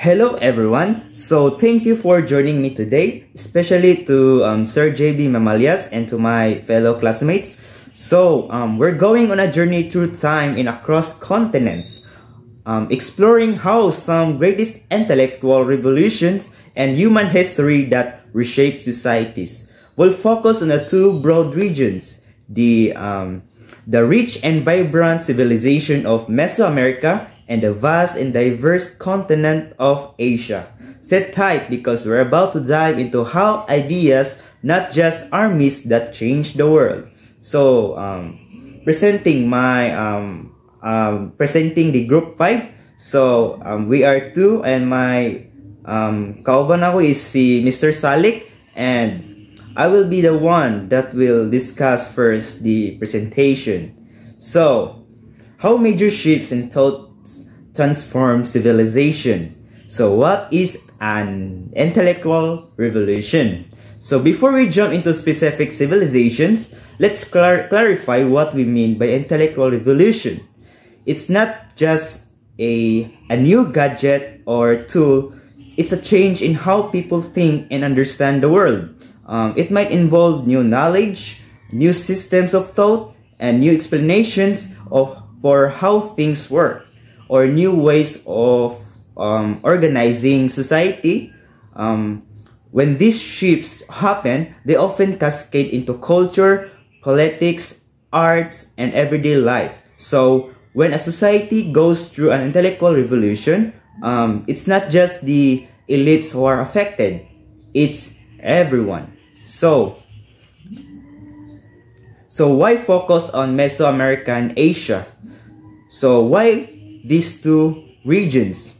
Hello everyone. So thank you for joining me today, especially to Sir JB Mamalias and to my fellow classmates. So we're going on a journey through time and across continents, exploring how some greatest intellectual revolutions and human history that reshape societies. We'll focus on the two broad regions, the rich and vibrant civilization of Mesoamerica and the vast and diverse continent of Asia. Sit tight because we're about to dive into how ideas, not just armies, that change the world. So, presenting the group 5. So, we are 2 and my kauban ako is si Mr. Salik, and I will be the one that will discuss first the presentation. So, how major shifts in thought transform civilization. So what is an intellectual revolution? So before we jump into specific civilizations, let's clarify what we mean by intellectual revolution. It's not just a new gadget or tool, it's a change in how people think and understand the world. It might involve new knowledge, new systems of thought, and new explanations for how things work, or new ways of organizing society. When these shifts happen, they often cascade into culture, politics, arts, and everyday life. So when a society goes through an intellectual revolution, it's not just the elites who are affected, it's everyone. So why focus on Mesoamerica and Asia? So why these two regions?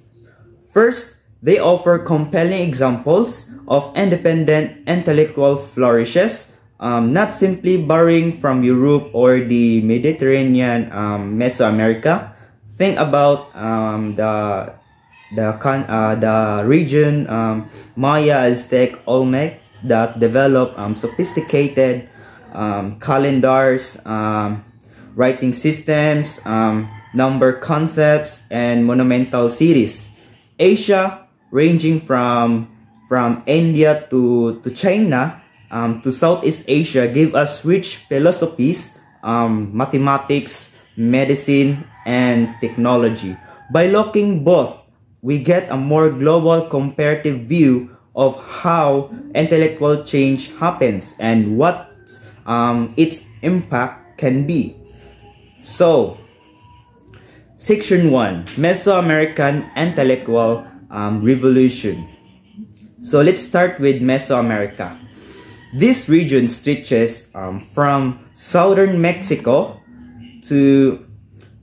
First, they offer compelling examples of independent intellectual flourishes, not simply borrowing from Europe or the Mediterranean Mesoamerica. Think about the region Maya, Aztec, Olmec that developed sophisticated calendars, writing systems, number concepts, and monumental cities. Asia, ranging from India to China to Southeast Asia, gave us rich philosophies, mathematics, medicine, and technology. By looking both, we get a more global comparative view of how intellectual change happens and what its impact can be. So, Section 1, Mesoamerican Intellectual Revolution. So let's start with Mesoamerica. This region stretches from southern Mexico to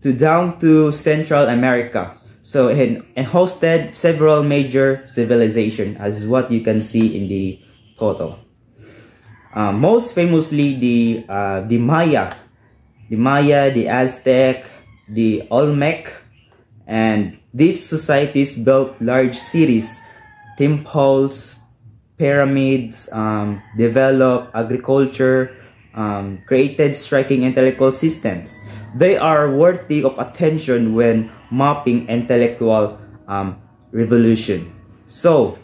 down to Central America. So it hosted several major civilizations, as what you can see in the photo. Most famously the Maya, the Aztec, the Olmec, and these societies built large cities, temples, pyramids, developed agriculture, created striking intellectual systems. They are worthy of attention when mapping intellectual revolution. So,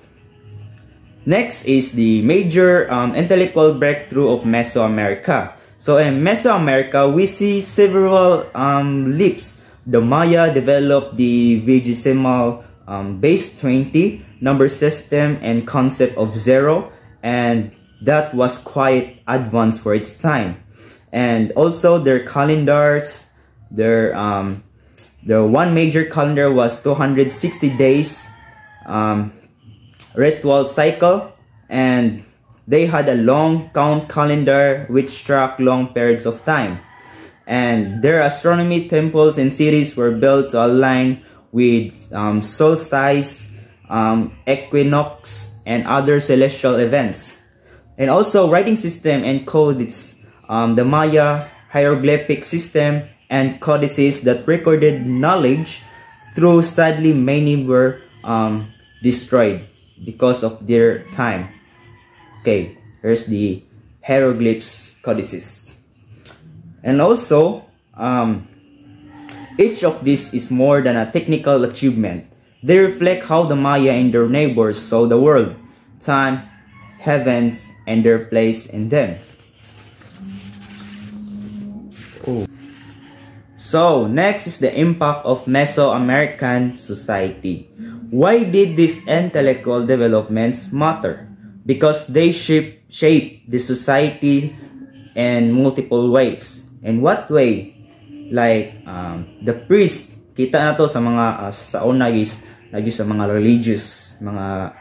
next is the major intellectual breakthrough of Mesoamerica. So in Mesoamerica, we see several leaps. The Maya developed the vigesimal base 20 number system and concept of zero, and that was quite advanced for its time. And also their calendars, their one major calendar was 260 days ritual cycle, and they had a long count calendar which tracked long periods of time. And their astronomy temples and cities were built to align with solstice, equinox, and other celestial events. And also writing system and codes, the Maya hieroglyphic system and codices that recorded knowledge, through sadly many were destroyed because of their time. Okay, here's the hieroglyphs codices. And also, each of these is more than a technical achievement. They reflect how the Maya and their neighbors saw the world, time, heavens, and their place in them. Oh. So, next is the impact of Mesoamerican society. Why did these intellectual developments matter? Because they shape the society in multiple ways. In what way? Like the priest, kita na to sa mga sa una is lagi sa mga religious, mga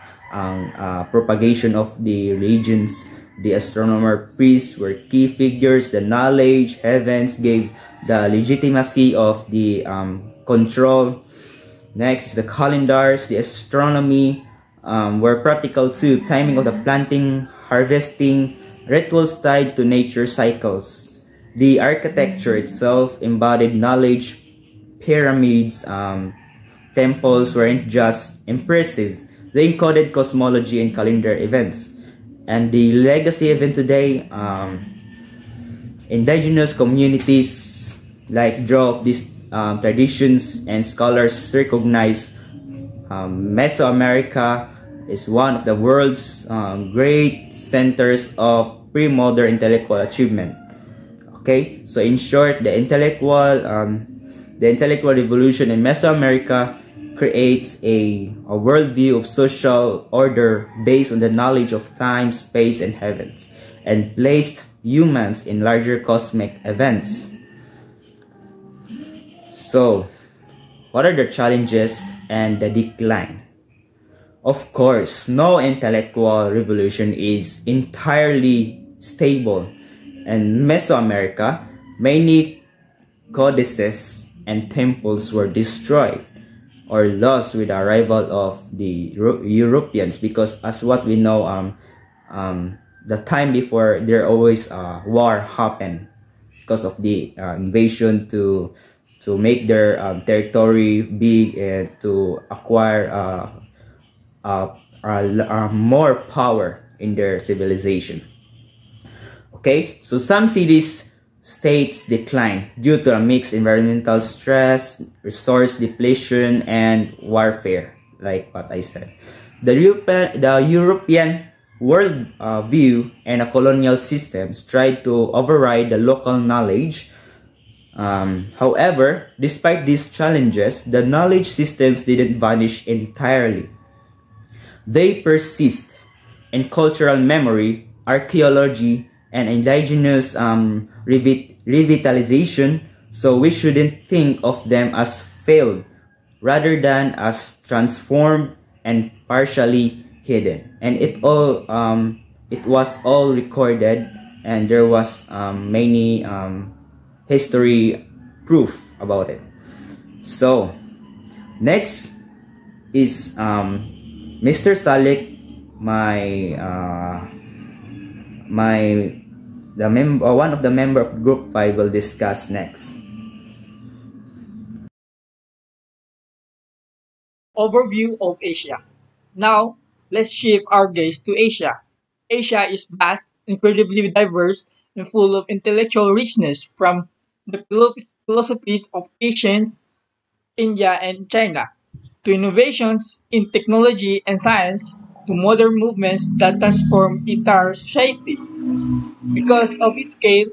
propagation of the religions. The astronomer priests were key figures. The knowledge, heavens gave the legitimacy of the control. Next is the calendars, the astronomy were practical too. Timing of the planting, harvesting, rituals tied to nature cycles. The architecture itself embodied knowledge. Pyramids, temples weren't just impressive. They encoded cosmology and calendar events. And the legacy even today, indigenous communities like draw of these traditions, and scholars recognize Mesoamerica is one of the world's great centers of pre-modern intellectual achievement. Okay, so in short, the intellectual revolution in Mesoamerica creates a worldview of social order based on the knowledge of time, space, and heavens, and placed humans in larger cosmic events. So, what are the challenges and the decline? Of course, no intellectual revolution is entirely stable. In Mesoamerica, many codices and temples were destroyed or lost with the arrival of the Europeans, because as what we know, the time before, there always war happened because of the invasion to make their territory big and to acquire more power in their civilization. Okay, so some cities states decline due to a mixed environmental stress, resource depletion, and warfare, like what I said. The European world view and a colonial systems tried to override the local knowledge. However, despite these challenges, the knowledge systems didn't vanish entirely. They persist in cultural memory, archaeology, and indigenous revitalization, so we shouldn't think of them as failed, rather than as transformed and partially hidden. And it was all recorded, and there was many history proof about it. So next is Mr. Salik, one of the member of Group 5 will discuss next. Overview of Asia. Now, let's shift our gaze to Asia. Asia is vast, incredibly diverse, and full of intellectual richness, from the philosophies of ancient India and China, to innovations in technology and science, to modern movements that transform entire society. Because of its scale,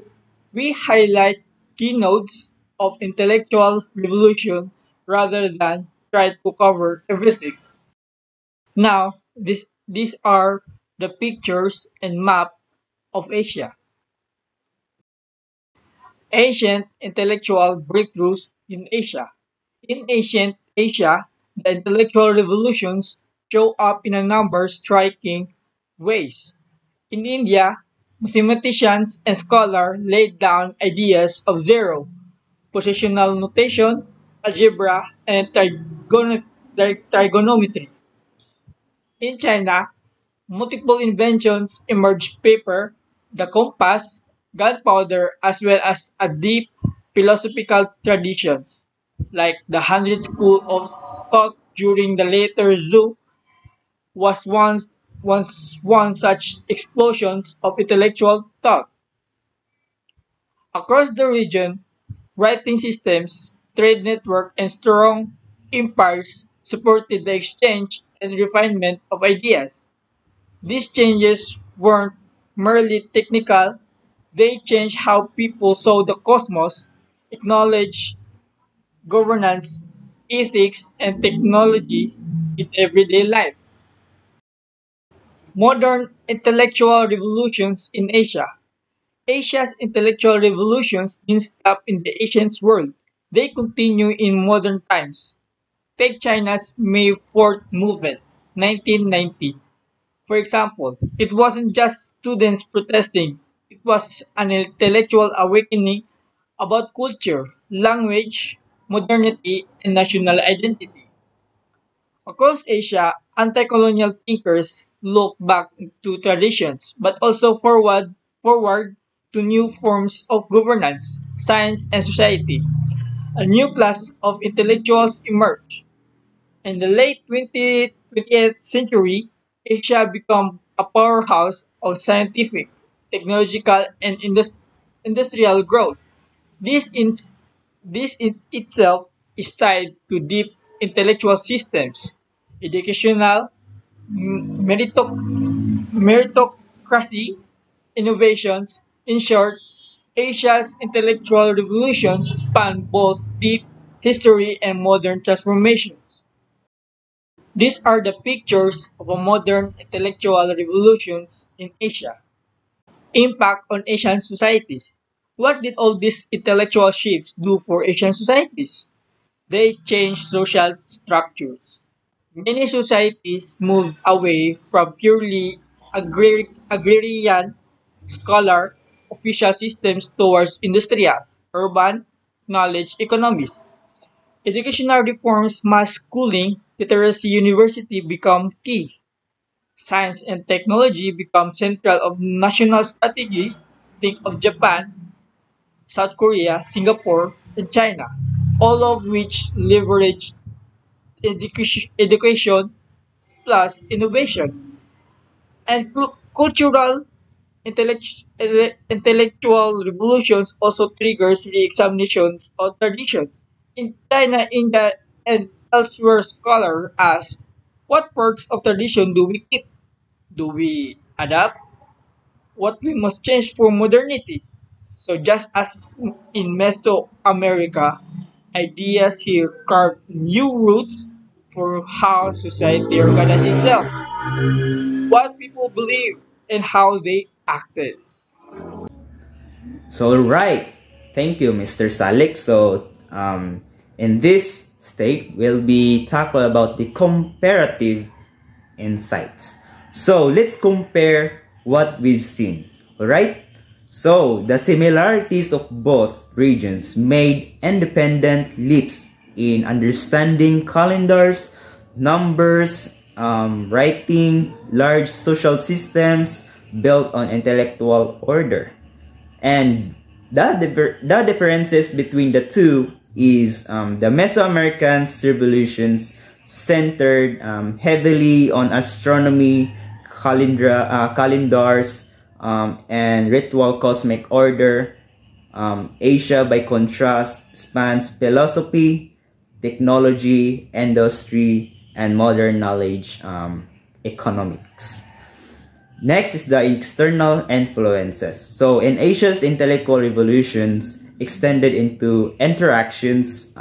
we highlight key nodes of intellectual revolution rather than try to cover everything. Now, these are the pictures and map of Asia. Ancient intellectual breakthroughs in Asia. In ancient Asia, the intellectual revolutions show up in a number of striking ways. In India, mathematicians and scholars laid down ideas of zero, positional notation, algebra, and trigonometry. In China, multiple inventions emerged: paper, the compass, gunpowder, as well as a deep philosophical traditions, like the Hundred School of Thought during the later Zhou was once one such explosions of intellectual thought. Across the region, writing systems, trade network, and strong empires supported the exchange and refinement of ideas. These changes weren't merely technical, they changed how people saw the cosmos, acknowledged governance, ethics, and technology in everyday life. Modern intellectual revolutions in Asia. Asia's intellectual revolutions didn't stop in the ancient world. They continue in modern times. Take China's May 4th movement, 1990. For example, it wasn't just students protesting, it was an intellectual awakening about culture, language, modernity, and national identity. Across Asia, anti-colonial thinkers look back to traditions but also forward to new forms of governance, science, and society. A new class of intellectuals emerged. In the late 20th century, Asia became a powerhouse of scientific, technological, and industrial growth. This, in, this in itself is tied to deep intellectual systems, educational, meritocracy, innovations. In short, Asia's intellectual revolutions span both deep history and modern transformations. These are the pictures of a modern intellectual revolutions in Asia. Impact on Asian societies. What did all these intellectual shifts do for Asian societies? They changed social structures. Many societies moved away from purely agrarian, scholar, official systems towards industrial, urban, knowledge economies. Educational reforms, mass schooling, literacy university become key. Science and technology become central of national strategies. Think of Japan, South Korea, Singapore, and China, all of which leverage education plus innovation. And cultural intellectual revolutions also triggers re-examinations of tradition. In China, India, and elsewhere, scholars ask, what parts of tradition do we keep? Do we adapt? What we must change for modernity? So just as in Mesoamerica, ideas here carve new routes for how society organizes itself, what people believe, and how they acted. So right, thank you, Mr. Salik. So in this state, we'll be talking about the comparative insights. So let's compare what we've seen. Alright? So the similarities of both regions made independent leaps in understanding calendars, numbers, writing, large social systems built on intellectual order. And the differences between the two is the Mesoamerican revolutions centered heavily on astronomy, calendars, and ritual cosmic order. Asia, by contrast, spans philosophy, technology, industry, and modern knowledge economics. Next is the external influences. So in Asia's intellectual revolutions extended into interactions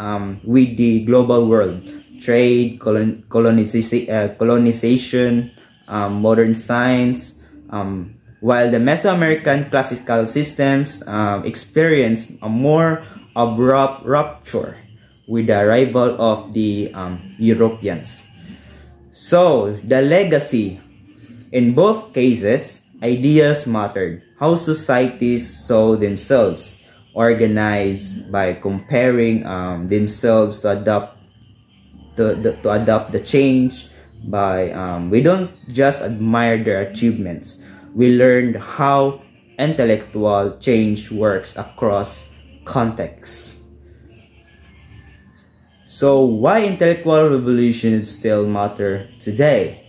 with the global world, trade, colonization, modern science, while the Mesoamerican classical systems experienced a more abrupt rupture with the arrival of the Europeans. So the legacy. In both cases, ideas mattered. How societies saw themselves, organized by comparing themselves to adopt the change. By we don't just admire their achievements. We learned how intellectual change works across contexts. So why intellectual revolutions still matter today?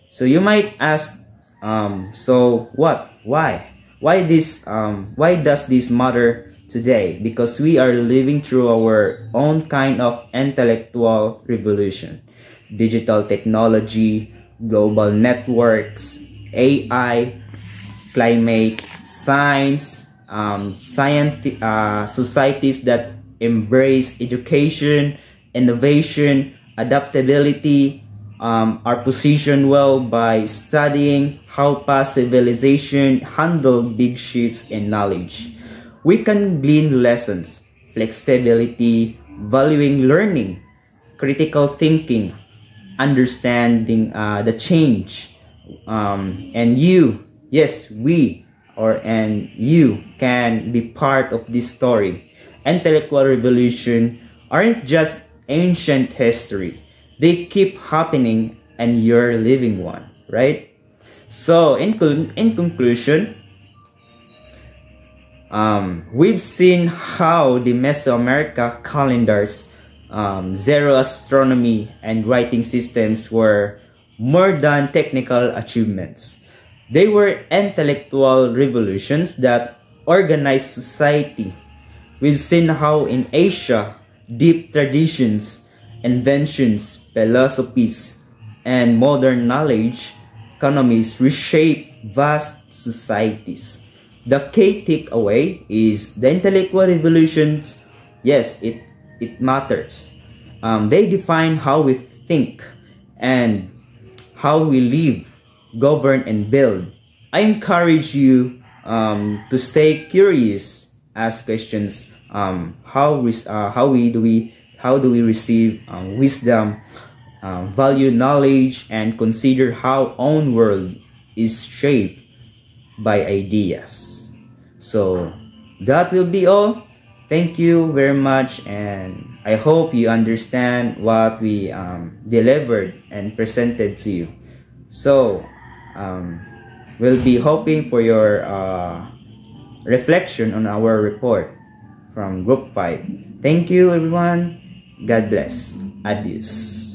So you might ask, so what? Why? Why this? Why does this matter today? Because we are living through our own kind of intellectual revolution. digital technology, global networks, AI, climate, science, societies that embrace education, innovation, adaptability, are positioned well by studying how past civilization handled big shifts in knowledge. We can glean lessons, flexibility, valuing learning, critical thinking, understanding the change, and you, yes, we, and you can be part of this story. Intellectual revolution aren't just ancient history. They keep happening and you're living one, right? So in conclusion, we've seen how the Mesoamerica calendars, zero astronomy, and writing systems were more than technical achievements. They were intellectual revolutions that organized society. We've seen how in Asia, deep traditions, inventions, philosophies, and modern knowledge economies reshape vast societies. The key takeaway is the intellectual revolutions, yes, it matters. They define how we think and how we live, govern, and build. I encourage you to stay curious, ask questions. How do we receive wisdom, value knowledge, and consider how own world is shaped by ideas. So that will be all. Thank you very much, and I hope you understand what we delivered and presented to you. So we'll be hoping for your reflection on our report from Group 5. Thank you, everyone. God bless. Adios.